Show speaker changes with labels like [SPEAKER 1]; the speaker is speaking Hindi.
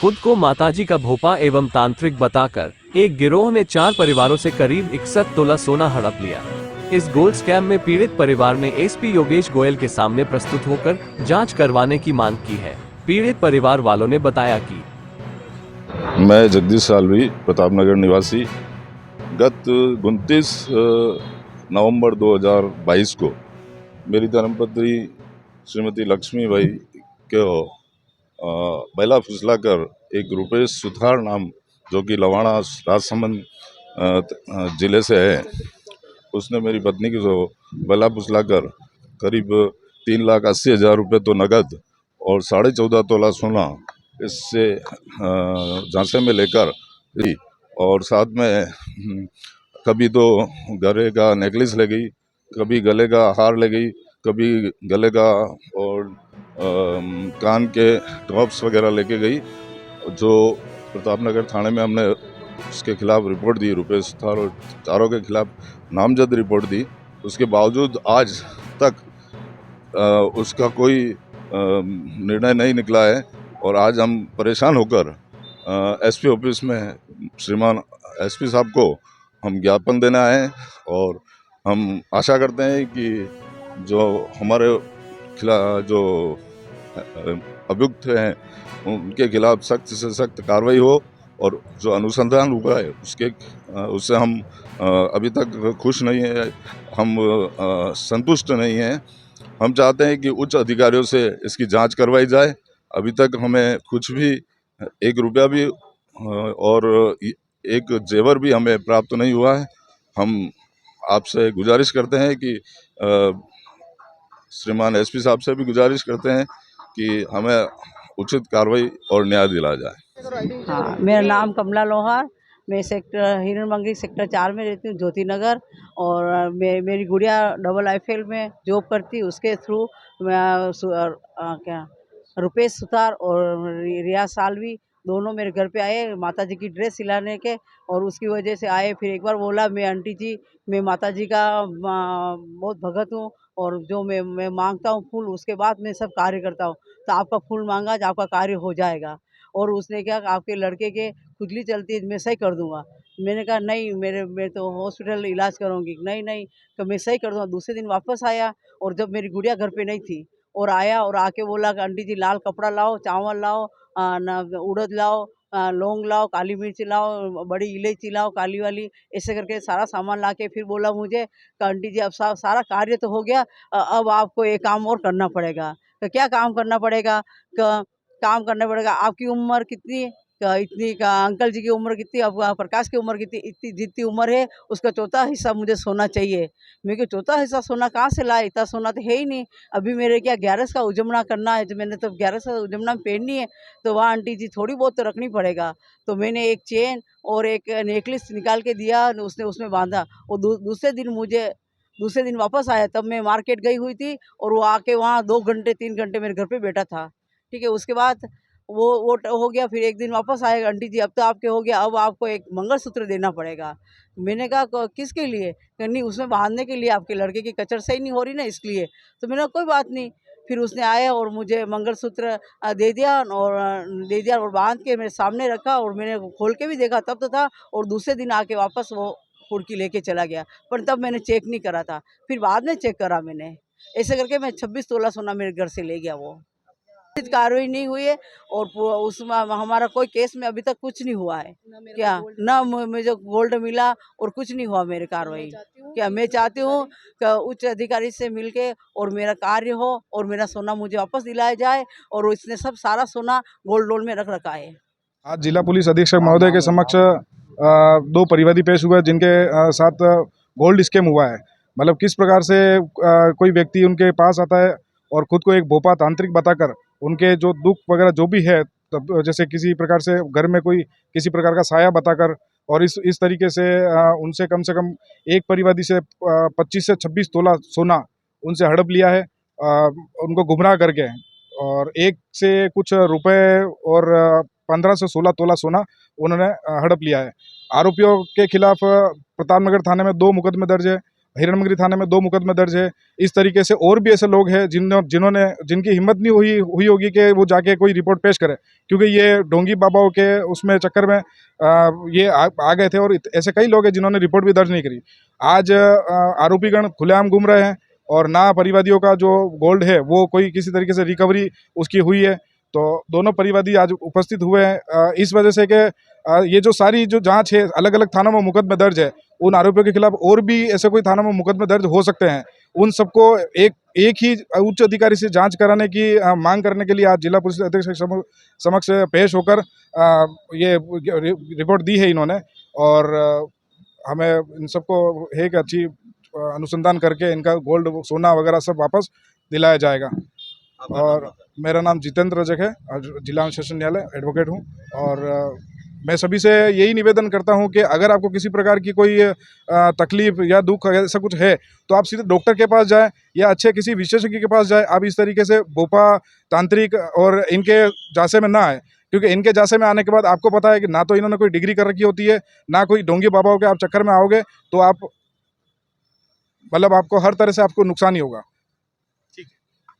[SPEAKER 1] खुद को माताजी का भोपा एवं तांत्रिक बताकर एक गिरोह ने 4 परिवारों से करीब 61 तोला सोना हड़प लिया। इस गोल्ड स्कैम में पीड़ित परिवार ने एसपी योगेश गोयल के सामने प्रस्तुत होकर जांच करवाने की मांग की है। पीड़ित परिवार वालों ने बताया कि
[SPEAKER 2] मैं जगदीश सालवी, प्रतापनगर निवासी, गत 29 नवंबर 2022 को मेरी धर्मपत्नी श्रीमती लक्ष्मीबाई को बैला फुसलाकर एक रुपेश सुथार नाम, जो कि लवाणा राजसमंद जिले से है, उसने मेरी पत्नी को बैला फुसलाकर करीब 3,80,000 रुपये तो नगद और 14.5 तोला सोना इससे झांसे में लेकर, और साथ में कभी तो गले का नेकलेस ले गई, कभी गले का हार ले गई, कभी गले का और कान के ड्रॉप्स वगैरह लेके गई, जो प्रतापनगर थाने में हमने उसके खिलाफ रिपोर्ट दी। रुपेश सुथार और चारों के खिलाफ नामजद रिपोर्ट दी। उसके बावजूद आज तक उसका कोई निर्णय नहीं निकला है और आज हम परेशान होकर एसपी ऑफिस में श्रीमान एसपी साहब को हम ज्ञापन देना है और हम आशा करते हैं कि जो हमारे खिलाफ जो अभियुक्त हैं उनके खिलाफ सख्त से सख्त कार्रवाई हो, और जो अनुसंधान हुआ है उससे हम अभी तक खुश नहीं है, हम संतुष्ट नहीं हैं। हम चाहते हैं कि उच्च अधिकारियों से इसकी जांच करवाई जाए। अभी तक हमें कुछ भी 1 रुपया भी और एक जेवर भी हमें प्राप्त नहीं हुआ है। हम आपसे गुजारिश करते हैं कि श्रीमान एसपी साहब से भी गुजारिश करते हैं कि हमें उचित कार्रवाई और न्याय दिलाया जाए।
[SPEAKER 3] हाँ, मेरा नाम कमला लोहार, मैं सेक्टर हिरणमंगरी सेक्टर 4 में रहती हूँ, ज्योति नगर। और मेरी गुड़िया डबल आईफेल में जॉब करती है, उसके थ्रू क्या रुपेश सुतार और रिया सालवी दोनों मेरे घर पे आए माता जी की ड्रेस सिलाने के, और उसकी वजह से आए। फिर एक बार बोला, मैं आंटी जी, मैं माता जी का बहुत भगत हूँ और जो मैं मांगता हूँ फूल, उसके बाद मैं सब कार्य करता हूँ, तो आपका फूल मांगा तो आपका कार्य हो जाएगा। और उसने क्या, आपके लड़के के खुजली चलती है, मैं सही कर दूंगा। मैंने कहा नहीं, मैं तो हॉस्पिटल इलाज करूँगी। नहीं नहीं, तो मैं सही कर दूंगा। दूसरे दिन वापस आया, और जब मेरी गुड़िया घर पे नहीं थी, और आया और आके बोला कि आंटी जी लाल कपड़ा लाओ, चावल लाओ, उड़द लाओ, लौंग लाओ, काली मिर्च लाओ, बड़ी इलायची लाओ काली वाली, ऐसे करके सारा सामान ला के फिर बोला मुझे कि आंटी जी अब सारा कार्य तो हो गया, अब आपको एक काम और करना पड़ेगा। तो क्या काम करना पड़ेगा? काम करना पड़ेगा। आपकी उम्र कितनी? इतनी का। अंकल जी की उम्र कितनी? अब प्रकाश की उम्र कितनी? इतनी जितनी उम्र है उसका चौथा हिस्सा मुझे सोना चाहिए। मैं क्यों चौथा हिस्सा सोना कहाँ से लाए? इतना सोना तो है ही नहीं। अभी मेरे क्या 11 का उजमना करना है, तो मैंने तो 11 का उजमना पहननी है, तो वहाँ आंटी जी थोड़ी बहुत तो रखनी पड़ेगा। तो मैंने एक चेन और एक नेकलेस निकाल के दिया, उसने उसमें बांधा। और दूसरे दिन वापस आया, तब मैं मार्केट गई हुई थी, और वो आके वहाँ 2 घंटे 3 घंटे मेरे घर पे बैठा था। ठीक है, उसके बाद वो हो गया। फिर एक दिन वापस आए, आंटी जी अब तो आपके हो गया, अब आपको एक मंगलसूत्र देना पड़ेगा। मैंने कहा किसके लिए? नहीं, उसमें बांधने के लिए, आपके लड़के की कचर सही नहीं हो रही ना, इसलिए। तो मैंने कहा कोई बात नहीं। फिर उसने आया और मुझे मंगलसूत्र दे दिया और बांध के मेरे सामने रखा, और मैंने खोल के भी देखा तब तो था, और दूसरे दिन आके वापस वो फुड़की लेके चला गया। पर तब मैंने चेक नहीं करा था, फिर बाद में चेक करा मैंने। ऐसे करके मैं 26 तोला सोना मेरे घर से ले गया वो। कार्रवाई नहीं हुई है, और उसमें हमारा कोई केस में अभी तक कुछ नहीं हुआ है। क्या ना मुझे गोल्ड मिला और कुछ नहीं हुआ मेरे कार्रवाई। क्या मैं चाहती हूँ कि उच्च अधिकारी से मिलके और मेरा कार्य हो, और मेरा सोना मुझे वापस दिलाया जाए, और इसने सब सारा सोना गोल्ड लोन में रख रखा है।
[SPEAKER 4] आज जिला पुलिस अधीक्षक महोदय के समक्ष 2 परिवादी पेश हुए जिनके साथ गोल्ड स्कैम हुआ है। मतलब किस प्रकार से कोई व्यक्ति उनके पास आता है और खुद को एक भोपा तांत्रिक बताकर उनके जो दुख वगैरह जो भी है, तब जैसे किसी प्रकार से घर में कोई किसी प्रकार का साया बताकर, और इस तरीके से उनसे कम एक परिवादी से 25 से 26 तोला सोना उनसे हड़प लिया है, उनको गुमराह करके। और एक से कुछ रुपए और 15 से 16 तोला सोना उन्होंने हड़प लिया है। आरोपियों के खिलाफ प्रतापनगर थाने में 2 मुकदमे दर्ज है, हिरणमंगरी थाने में 2 मुकदमे दर्ज है। इस तरीके से और भी ऐसे लोग हैं जिनकी हिम्मत नहीं हुई होगी कि वो जाके कोई रिपोर्ट पेश करें, क्योंकि ये ढोंगी बाबाओं के उसमें चक्कर में ये आ गए थे और ऐसे कई लोग हैं जिन्होंने रिपोर्ट भी दर्ज नहीं करी। आज आरोपीगण खुलेआम घूम रहे हैं और ना परिवादियों का जो गोल्ड है वो कोई किसी तरीके से रिकवरी उसकी हुई है। तो दोनों परिवादी आज उपस्थित हुए हैं इस वजह से कि ये जो सारी जो जांच है, अलग अलग थानों में मुकदमे दर्ज है, उन आरोपियों के खिलाफ और भी ऐसे कोई थानों में मुकदमे दर्ज हो सकते हैं। उन सबको एक ही उच्च अधिकारी से जांच कराने की मांग करने के लिए आज जिला पुलिस अधीक्षक समक्ष पेश होकर ये रिपोर्ट दी है इन्होंने। और हमें इन सबको है कि अच्छी अनुसंधान करके इनका गोल्ड सोना वगैरह सब वापस दिलाया जाएगा। और मेरा नाम जितेंद्र रजक है और जिला अनुशासन न्यायालय एडवोकेट हूँ। और मैं सभी से यही निवेदन करता हूँ कि अगर आपको किसी प्रकार की कोई तकलीफ या दुख ऐसा कुछ है तो आप सीधे डॉक्टर के पास जाएं या अच्छे किसी विशेषज्ञ के पास जाएं। आप इस तरीके से भोपा तांत्रिक और इनके जासे में ना आए, क्योंकि इनके जासे में आने के बाद आपको पता है कि ना तो इन्होंने कोई डिग्री कर रखी होती है, ना कोई ढोंगी बाबाओं के आप चक्कर में आओगे तो आप मतलब आपको हर तरह से आपको नुकसान ही होगा।